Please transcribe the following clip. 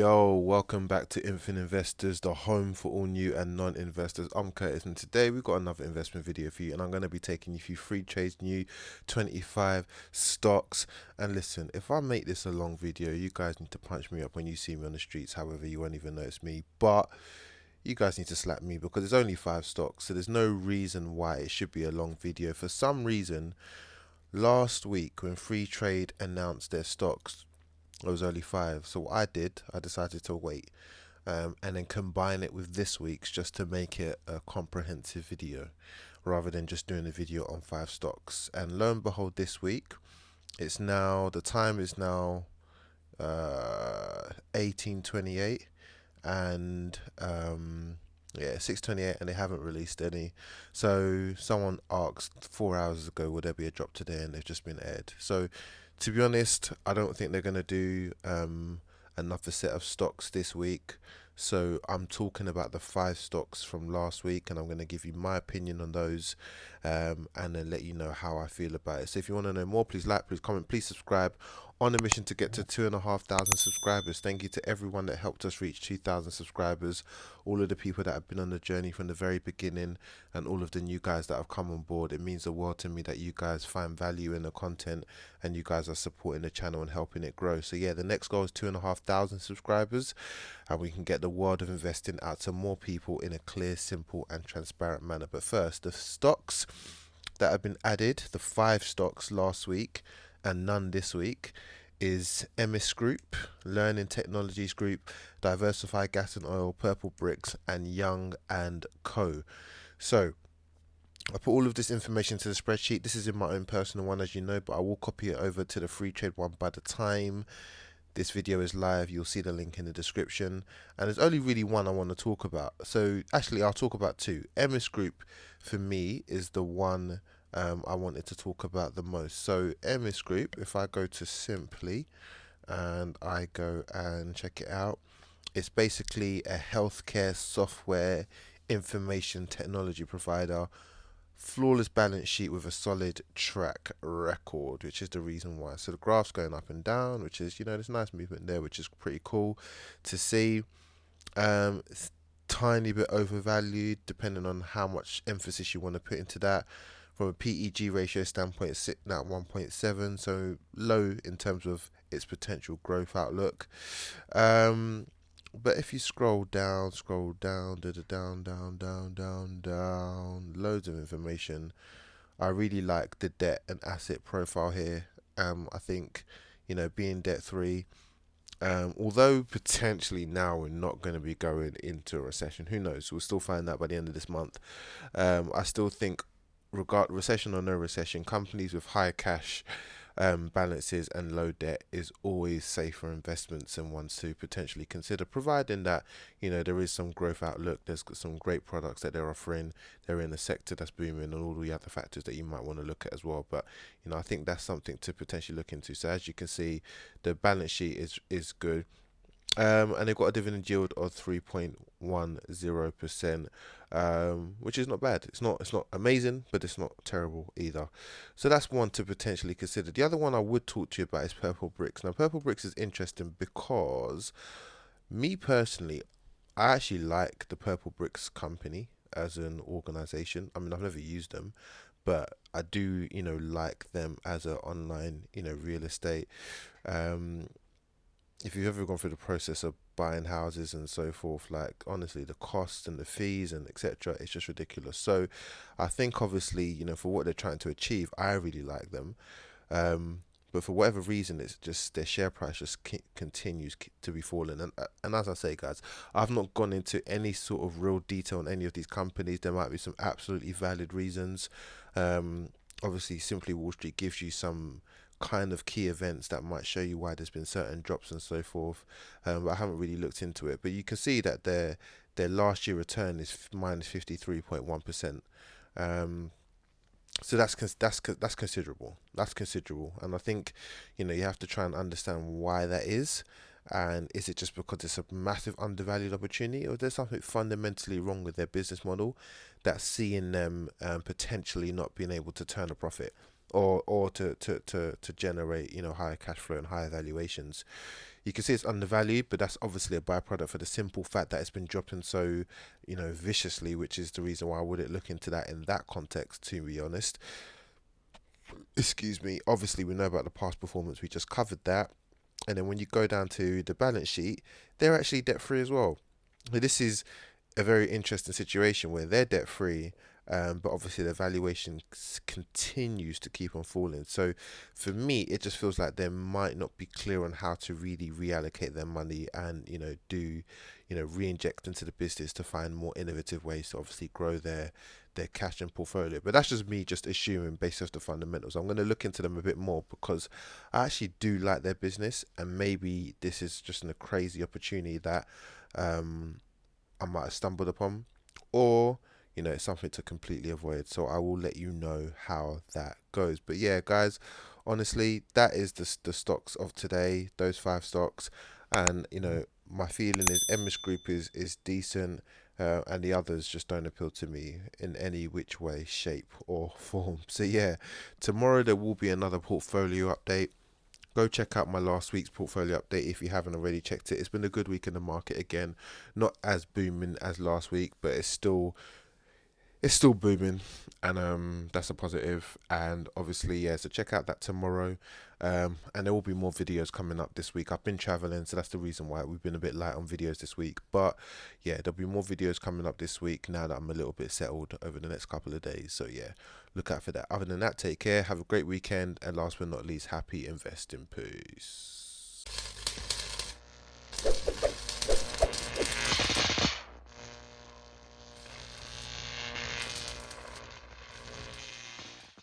Yo, welcome back to Infinite Investors, the home for all new and non-investors. I'm Curtis, and today we've got another investment video for you, and I'm going to be taking you through Freetrade's new 25 stocks. And listen, if I make this a long video, you guys need to punch me up when you see me on the streets. However, you won't even notice me, but you guys need to slap me because it's only 5 stocks, so there's no reason why it should be a long video. For some reason, last week when Freetrade announced their stocks, it was only 5. So what I decided to wait and then combine it with this week's just to make it a comprehensive video rather than just doing a video on 5 stocks. And lo and behold, this week the time is now 18:28 and yeah, 6:28, and they haven't released any. So someone asked 4 hours ago, would there be a drop today, and they've just been aired. So to be honest, I don't think they're going to do another set of stocks this week. So I'm talking about the 5 stocks from last week, and I'm going to give you my opinion on those and then let you know how I feel about it. So if you want to know more, please like, please comment, please subscribe. On a mission to get to 2,500 subscribers. Thank you to everyone that helped us reach 2,000 subscribers, all of the people that have been on the journey from the very beginning, and all of the new guys that have come on board. It means the world to me that you guys find value in the content and you guys are supporting the channel and helping it grow. So yeah, the next goal is 2,500 subscribers, and we can get the world of investing out to more people in a clear, simple and transparent manner. But first, the stocks that have been added, the 5 stocks last week and none this week, is MS Group, Learning Technologies Group, Diversified Gas and Oil, Purple Bricks, and Young and Co. So I put all of this information to the spreadsheet. This is in my own personal one, as you know, but I will copy it over to the Freetrade one by the time this video is live. You'll see the link in the description, and there's only really one I want to talk about. So actually, I'll talk about 2. MS Group for me is the one I wanted to talk about the most. So MS Group, if I go to Simply and I go and check it out, it's basically a healthcare software information technology provider, flawless balance sheet with a solid track record, which is the reason why. So the graph's going up and down, which is, there's nice movement there, which is pretty cool to see. It's tiny bit overvalued depending on how much emphasis you want to put into that. From a PEG ratio standpoint, it's sitting at 1.7, so low in terms of its potential growth outlook. But if you scroll down, down, loads of information. I really like the debt and asset profile here. I think, being debt free, although potentially now we're not going to be going into a recession, who knows? We'll still find out by the end of this month. I still think, recession or no recession, companies with high cash balances and low debt is always safer investments and ones to potentially consider, providing that there is some growth outlook, there's some great products that they're offering, they're in a sector that's booming, and all the other factors that you might want to look at as well. But I think that's something to potentially look into. So as you can see, the balance sheet is good. And they've got a dividend yield of 3.10%, which is not bad. It's not amazing, but it's not terrible either. So that's one to potentially consider. The other one I would talk to you about is Purple Bricks. Now, Purple Bricks is interesting because, me personally, I actually like the Purple Bricks company as an organization. I mean, I've never used them, but I do, like them as an online, real estate. If you've ever gone through the process of buying houses and so forth, like, honestly, the costs and the fees and etc., it's just ridiculous. So I think, obviously, for what they're trying to achieve, I really like them. But for whatever reason, it's just their share price just continues to be falling. And as I say, guys, I've not gone into any sort of real detail on any of these companies. There might be some absolutely valid reasons. Obviously, Simply Wall Street gives you some kind of key events that might show you why there's been certain drops and so forth, but I haven't really looked into it. But you can see that their last year return is minus 53.1%. So that's considerable. That's considerable, and I think you have to try and understand why that is. And is it just because it's a massive undervalued opportunity, or is there something fundamentally wrong with their business model that's seeing them potentially not being able to turn a profit, or to generate higher cash flow and higher valuations? You can see it's undervalued, but that's obviously a byproduct for the simple fact that it's been dropping so, viciously, which is the reason why I wouldn't look into that in that context, to be honest. Excuse me. Obviously, we know about the past performance. We just covered that. And then when you go down to the balance sheet, they're actually debt free as well. So this is a very interesting situation where they're debt free, but obviously the valuation continues to keep on falling. So for me, it just feels like they might not be clear on how to really reallocate their money and do re-inject into the business to find more innovative ways to obviously grow their cash and portfolio. But that's just me just assuming based off the fundamentals. I'm going to look into them a bit more because I actually do like their business, and maybe this is just a crazy opportunity that I might have stumbled upon, or it's something to completely avoid. So I will let you know how that goes. But yeah, guys, honestly, that is the stocks of today. Those 5 stocks, and my feeling is Emmis Group is decent. And the others just don't appeal to me in any which way, shape, or form. So yeah, tomorrow there will be another portfolio update. Go check out my last week's portfolio update if you haven't already checked it. It's been a good week in the market again. Not as booming as last week, but it's still booming, and that's a positive. And obviously, yeah, so check out that tomorrow. And there will be more videos coming up this week. I've been traveling, so that's the reason why we've been a bit light on videos this week. But yeah, there'll be more videos coming up this week now that I'm a little bit settled over the next couple of days. So yeah, look out for that. Other than that, take care, have a great weekend, and last but not least, happy investing. Peace.